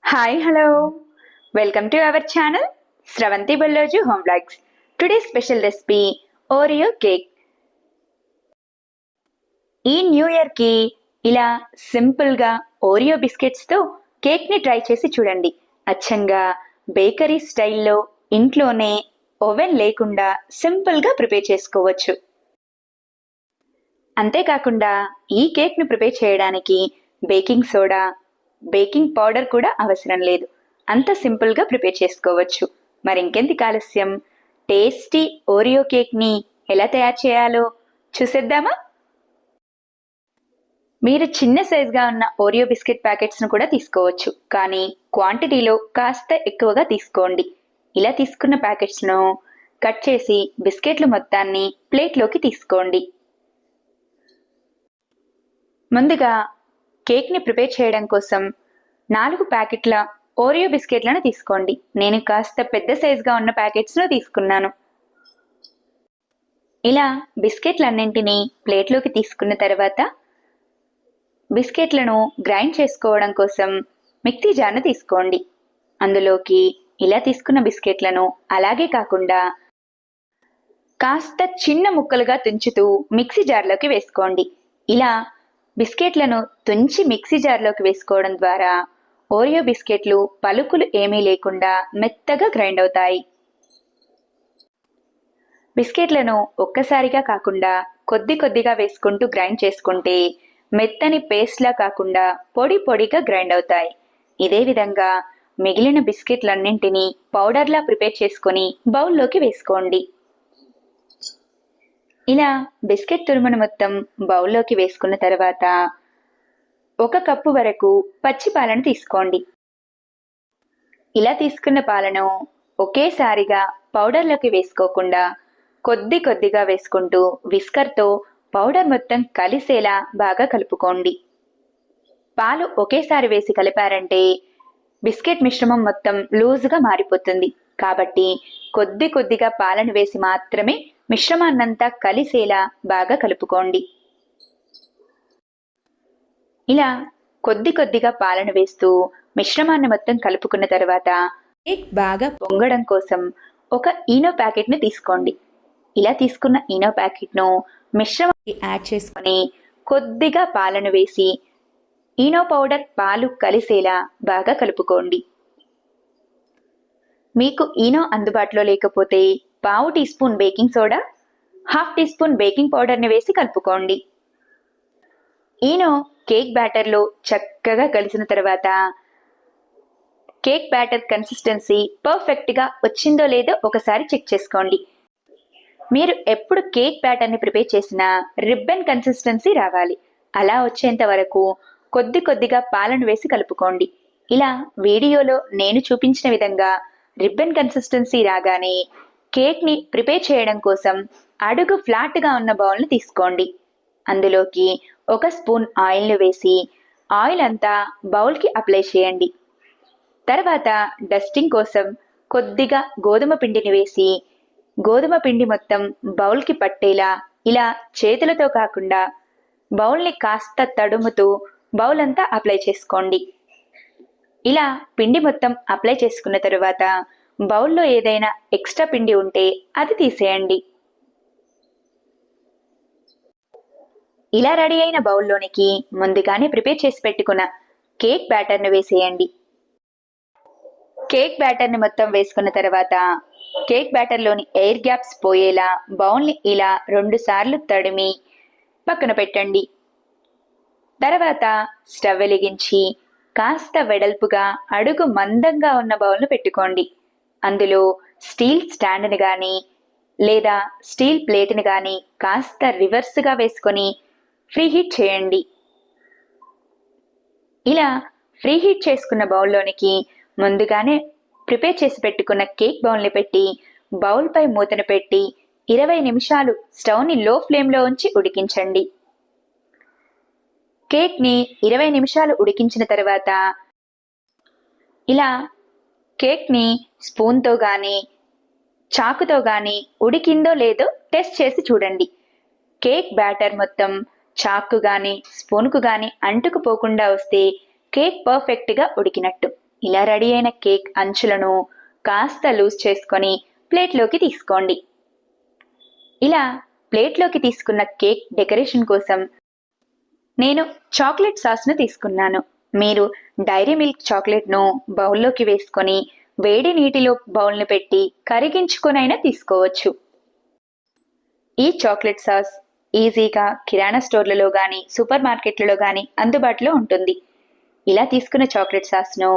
Hi, hello. Welcome to our channel Sravanti Balloju Home Vlogs. Today's special recipe Oreo cake. ఈ new year కి ఇలా simple గా Oreo biscuits తో cake ని try చేసి చూడండి. అచ్చంగా బేకరీ స్టైల్లో ఇంట్లోనే ఓవెన్ లేకుండా సింపుల్ గా ప్రిపేర్ చేసుకోవచ్చు. అంతేకాకుండా ఈ కేక్ ని ప్రిపేర్ చేయడానికి బేకింగ్ సోడా, బేకింగ్ పౌడర్ కూడా అవసరం లేదు. అంత సింపుల్ గా ప్రిపేర్ చేసుకోవచ్చు. మరి ఇంకెందుకు ఆలస్యం, టేస్టీ ఓరియో కేక్ ని ఎలా తయారు చేయాలో చూసేద్దామా? మీరు చిన్న సైజ్గా ఉన్న ఓరియో బిస్కెట్ ప్యాకెట్స్ ను కూడా తీసుకోవచ్చు, కానీ క్వాంటిటీలో కాస్త ఎక్కువగా తీసుకోండి. ఇలా తీసుకున్న ప్యాకెట్స్ ను కట్ చేసి బిస్కెట్ల మొత్తాన్ని ప్లేట్లోకి తీసుకోండి. ముందుగా కేక్ ని ప్రిపేర్ చేయడం కోసం 4 ప్యాకెట్ల ఓరియో బిస్కెట్లను తీసుకోండి. నేను కాస్త పెద్ద సైజుగా ఉన్న ప్యాకెట్స్ ను తీసుకున్నాను. ఇలా బిస్కెట్లన్నింటినీ ప్లేట్లోకి తీసుకున్న తర్వాత బిస్కెట్లను గ్రైండ్ చేసుకోవడం కోసం మిక్సీ జార్ను తీసుకోండి. అందులోకి ఇలా తీసుకున్న బిస్కెట్లను అలాగే కాకుండా కాస్త చిన్న ముక్కలుగా తుంచుతూ మిక్సీ జార్లోకి వేసుకోండి. ఇలా బిస్కెట్లను తుంచి మిక్సీ జార్లోకి వేసుకోవడం ద్వారా ఓరియో బిస్కెట్లు పలుకులు ఏమీ లేకుండా మెత్తగా గ్రైండ్ అవుతాయి. బిస్కెట్లను ఒక్కసారిగా కాకుండా కొద్ది కొద్దిగా వేసుకుంటూ గ్రైండ్ చేసుకుంటే మెత్తని పేస్ట్లా కాకుండా పొడి పొడిగా గ్రైండ్ అవుతాయి. ఇదే విధంగా మిగిలిన బిస్కెట్లన్నింటినీ పౌడర్లా ప్రిపేర్ చేసుకుని బౌల్లోకి వేసుకోండి. ఇలా బిస్కెట్ తురుమును మొత్తం బౌల్లోకి వేసుకున్న తర్వాత 1 కప్పు వరకు పచ్చి పాలను తీసుకోండి. ఇలా తీసుకున్న పాలను ఒకేసారిగా పౌడర్లోకి వేసుకోకుండా కొద్ది కొద్దిగా వేసుకుంటూ విస్కర్తో పౌడర్ మొత్తం కలిసేలా బాగా కలుపుకోండి. పాలు ఒకేసారి వేసి కలిపారంటే బిస్కెట్ మిశ్రమం మొత్తం లూజుగా మారిపోతుంది. కాబట్టి కొద్ది కొద్దిగా పాలను వేసి మాత్రమే మిశ్రమాన్నంతా కలిసేలా బాగా కలుపుకోండి. ఇలా కొద్ది కొద్దిగా పాలను వేస్తూ మిశ్రమాన్ని మొత్తం కలుపుకున్న తర్వాత కేక్ బాగా పొంగడం కోసం 1 ఈనో ప్యాకెట్ని తీసుకోండి. ఇలా తీసుకున్న ఈనో ప్యాకెట్ను మిశ్రమానికి యాడ్ చేసుకొని కొద్దిగా పాలను వేసి ఈనో పౌడర్ పాలు కలిసేలా బాగా కలుపుకోండి. మీకు ఈనో అందుబాటులో లేకపోతే 1/2 teaspoon baking soda, 1/2 teaspoon baking పౌడర్ని వేసి కలుపుకోండి. ఈనో కేక్ బ్యాటర్లో చక్కగా కలిసిన తర్వాత కేక్ బ్యాటర్ కన్సిస్టెన్సీ పర్ఫెక్ట్గా వచ్చిందో లేదో ఒకసారి చెక్ చేసుకోండి. మీరు ఎప్పుడు కేక్ బ్యాటర్ని ప్రిపేర్ చేసినా రిబ్బన్ కన్సిస్టెన్సీ రావాలి. అలా వచ్చేంత వరకు కొద్ది కొద్దిగా పాలను వేసి కలుపుకోండి. ఇలా వీడియోలో నేను చూపించిన విధంగా రిబ్బన్ కన్సిస్టెన్సీ రాగానే కేక్ని ప్రిపేర్ చేయడం కోసం అడుగు ఫ్లాట్గా ఉన్న బౌల్ని తీసుకోండి. అందులోకి 1 స్పూన్ ఆయిల్ను వేసి ఆయిల్ అంతా బౌల్కి అప్లై చేయండి. తర్వాత డస్టింగ్ కోసం కొద్దిగా గోధుమ పిండిని వేసి గోధుమ పిండి మొత్తం బౌల్కి పట్టేలా ఇలా చేతులతో కాకుండా బౌల్ని కాస్త తడుముతూ బౌల్ అంతా అప్లై చేసుకోండి. ఇలా పిండి మొత్తం అప్లై చేసుకున్న తరువాత బౌల్లో ఏదైనా ఎక్స్ట్రా పిండి ఉంటే అది తీసేయండి. ఇలా రెడీ అయిన బౌల్లోనికి ముందుగానే ప్రిపేర్ చేసి పెట్టుకున్న కేక్ బ్యాటర్ను వేసేయండి. కేక్ బ్యాటర్ని మొత్తం వేసుకున్న తర్వాత కేక్ బ్యాటర్లోని ఎయిర్ గ్యాప్స్ పోయేలా బౌల్ని ఇలా 2 సార్లు తడిమి పక్కన పెట్టండి. తర్వాత స్టవ్ వెలిగించి కాస్త వెడల్పుగా అడుగు మందంగా ఉన్న బౌల్ను పెట్టుకోండి. అందులో స్టీల్ స్టాండ్ని కానీ లేదా స్టీల్ ప్లేట్ని కానీ కాస్త రివర్స్గా వేసుకొని ఫ్రీహీట్ చేయండి. ఇలా ఫ్రీహీట్ చేసుకున్న బౌల్లోనికి ముందుగానే ప్రిపేర్ చేసి పెట్టుకున్న కేక్ బౌల్ని పెట్టి బౌల్పై మూతను పెట్టి 20 నిమిషాలు స్టవ్ని లో ఫ్లేమ్లో ఉంచి ఉడికించండి. కేక్ని 20 నిమిషాలు ఉడికించిన తర్వాత ఇలా కేక్ని స్పూన్తో కానీ చాకుతో కానీ ఉడికిందో లేదో టెస్ట్ చేసి చూడండి. కేక్ బ్యాటర్ మొత్తం చాకు కానీ స్పూన్కు కానీ అంటుకుపోకుండా వస్తే కేక్ పర్ఫెక్ట్గా ఉడికినట్టు. ఇలా రెడీ అయిన కేక్ అంచులను కాస్త లూజ్ చేసుకొని ప్లేట్లోకి తీసుకోండి. ఇలా ప్లేట్లోకి తీసుకున్న కేక్ డెకరేషన్ కోసం నేను చాక్లెట్ సాస్ను తీసుకున్నాను. మీరు డైరీ మిల్క్ చాక్లెట్ను బౌల్లోకి వేసుకొని వేడి నీటిలో బౌల్ను పెట్టి కరిగించుకొనైనా తీసుకోవచ్చు. ఈ చాక్లెట్ సాస్ ఈజీగా కిరాణా స్టోర్లలో కానీ సూపర్ మార్కెట్లలో కానీ అందుబాటులో ఉంటుంది. ఇలా తీసుకున్న చాక్లెట్ సాస్ను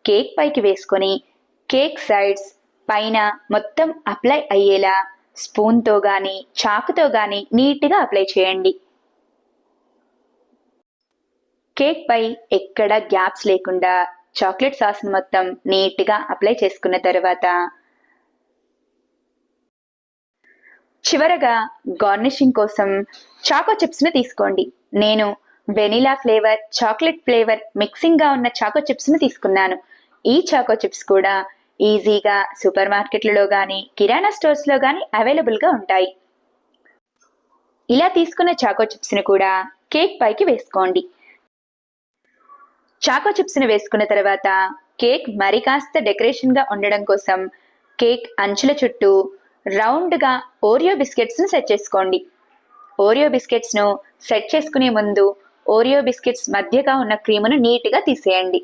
కేక్ పైకి వేసుకొని కేక్ సైడ్స్ పైన మొత్తం అప్లై అయ్యేలా స్పూన్తో కానీ చాకుతో కానీ నీట్గా అప్లై చేయండి. కేక్ పై ఎక్కడ గ్యాప్స్ లేకుండా చాక్లెట్ సాస్ను మొత్తం నీట్గా అప్లై చేసుకున్న తర్వాత చివరగా గార్నిషింగ్ కోసం చాకో చిప్స్ను తీసుకోండి. నేను వెనిలా ఫ్లేవర్, చాక్లెట్ ఫ్లేవర్ మిక్సింగ్గా ఉన్న చాకో చిప్స్ను తీసుకున్నాను. ఈ చాకో చిప్స్ కూడా ఈజీగా సూపర్ మార్కెట్లలో కానీ కిరాణా స్టోర్స్లో కానీ అవైలబుల్గా ఉంటాయి. ఇలా తీసుకున్న చాకో చిప్స్ను కూడా కేక్ పైకి వేసుకోండి. చాకో చిప్స్ని వేసుకున్న తర్వాత కేక్ మరి కాస్త డెకరేషన్గా ఉండడం కోసం కేక్ అంచుల చుట్టూ రౌండ్గా ఓరియో బిస్కెట్స్ను సెట్ చేసుకోండి. ఓరియో బిస్కెట్స్ను సెట్ చేసుకునే ముందు ఓరియో బిస్కెట్స్ మధ్యగా ఉన్న క్రీమును నీట్గా తీసేయండి.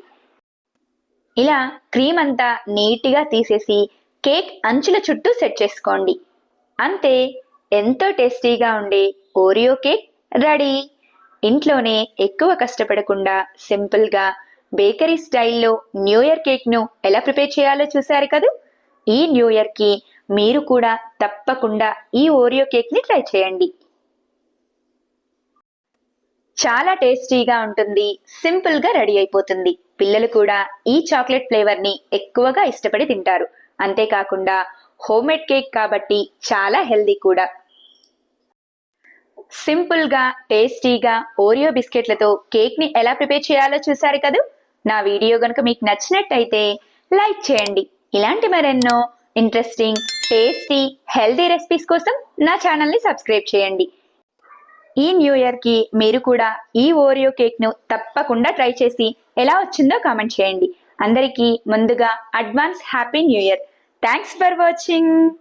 ఇలా క్రీమ్ అంతా నీట్గా తీసేసి కేక్ అంచుల చుట్టూ సెట్ చేసుకోండి. అంతే, ఎంతో టేస్టీగా ఉండే ఓరియో కేక్ రెడీ. ఇంట్లోనే ఎక్కువ కష్టపడకుండా సింపుల్గా బేకరీ స్టైల్లో న్యూ ఇయర్ కేక్ను ఎలా ప్రిపేర్ చేయాలో చూశారు కదా. ఈ న్యూ ఇయర్కి మీరు కూడా తప్పకుండా ఈ ఓరియో కేక్ని ట్రై చేయండి. చాలా టేస్టీగా ఉంటుంది, సింపుల్గా రెడీ అయిపోతుంది. పిల్లలు కూడా ఈ చాక్లెట్ ఫ్లేవర్ని ఎక్కువగా ఇష్టపడి తింటారు. అంతేకాకుండా హోమ్మేడ్ కేక్ కాబట్టి చాలా హెల్దీ కూడా. సింపుల్గా టేస్టీగా ఓరియో బిస్కెట్లతో కేక్ని ఎలా ప్రిపేర్ చేయాలో చూశారు కదా. నా వీడియో కనుక మీకు నచ్చినట్టయితే లైక్ చేయండి. ఇలాంటి మరెన్నో ఇంట్రెస్టింగ్, టేస్టీ, హెల్దీ రెసిపీస్ కోసం నా ఛానల్ని సబ్స్క్రైబ్ చేయండి. ఈ న్యూ ఇయర్కి మీరు కూడా ఈ ఓరియో కేక్ను తప్పకుండా ట్రై చేసి ఎలా వచ్చిందో కామెంట్ చేయండి. అందరికీ ముందుగా advance happy new year. Thanks for watching.